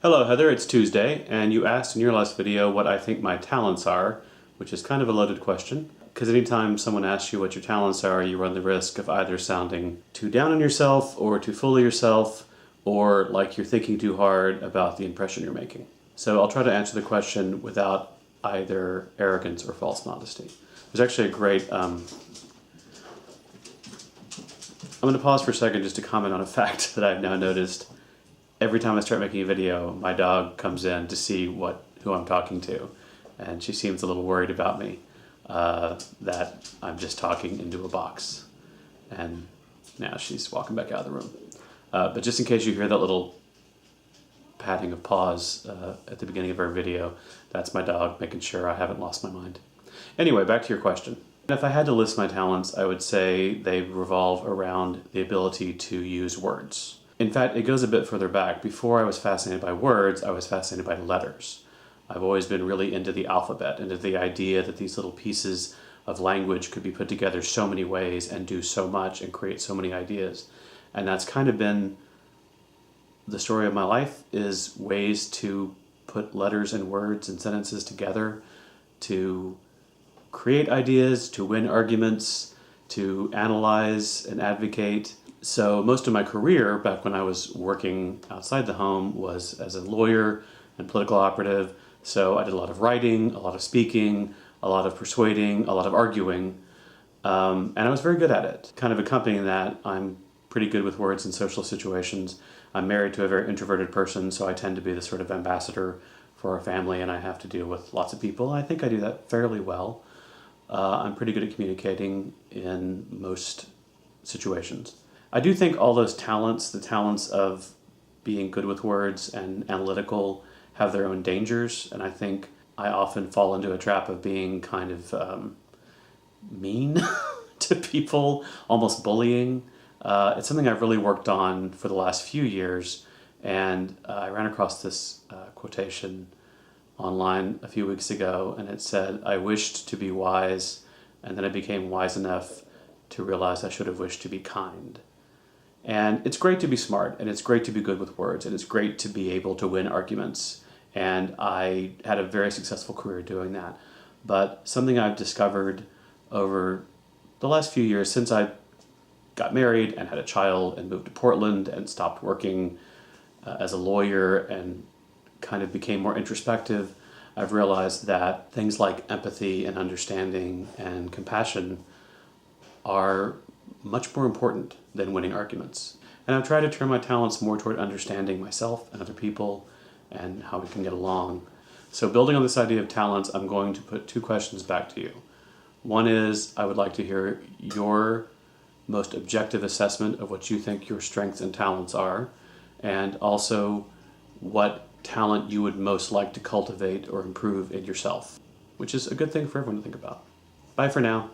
Hello Heather, it's Tuesday, and you asked in your last video what I think my talents are, which is kind of a loaded question, because anytime someone asks you what your talents are, you run the risk of either sounding too down on yourself, or too full of yourself, or like you're thinking too hard about the impression you're making. So I'll try to answer the question without either arrogance or false modesty. There's actually a great, I'm going to pause for a second just to comment on a fact that I've now noticed. Every time I start making a video, my dog comes in to see who I'm talking to, and she seems a little worried about me, that I'm just talking into a box. And now she's walking back out of the room. But just in case you hear that little patting of paws at the beginning of our video, that's my dog making sure I haven't lost my mind. Anyway, back to your question. If I had to list my talents, I would say they revolve around the ability to use words. In fact, it goes a bit further back. Before I was fascinated by words, I was fascinated by letters. I've always been really into the alphabet, into the idea that these little pieces of language could be put together so many ways and do so much and create so many ideas. And that's kind of been the story of my life, is ways to put letters and words and sentences together to create ideas, to win arguments, to analyze and advocate. So most of my career, back when I was working outside the home, was as a lawyer and political operative. So I did a lot of writing, a lot of speaking, a lot of persuading, a lot of arguing, and I was very good at it. Kind of accompanying that, I'm pretty good with words in social situations. I'm married to a very introverted person, so I tend to be the sort of ambassador for our family, and I have to deal with lots of people. I think I do that fairly well. I'm pretty good at communicating in most situations. I do think all those talents, the talents of being good with words and analytical, have their own dangers, and I think I often fall into a trap of being kind of mean to people, almost bullying. It's something I've really worked on for the last few years, and I ran across this quotation online a few weeks ago, and it said, "I wished to be wise, and then I became wise enough to realize I should have wished to be kind." And it's great to be smart, and it's great to be good with words, and it's great to be able to win arguments. And I had a very successful career doing that. But something I've discovered over the last few years, since I got married and had a child and moved to Portland and stopped working as a lawyer and kind of became more introspective, I've realized that things like empathy and understanding and compassion are much more important than winning arguments. And I've tried to turn my talents more toward understanding myself and other people and how we can get along. So building on this idea of talents, I'm going to put two questions back to you. One is, I would like to hear your most objective assessment of what you think your strengths and talents are, and also what talent you would most like to cultivate or improve in yourself, which is a good thing for everyone to think about. Bye for now.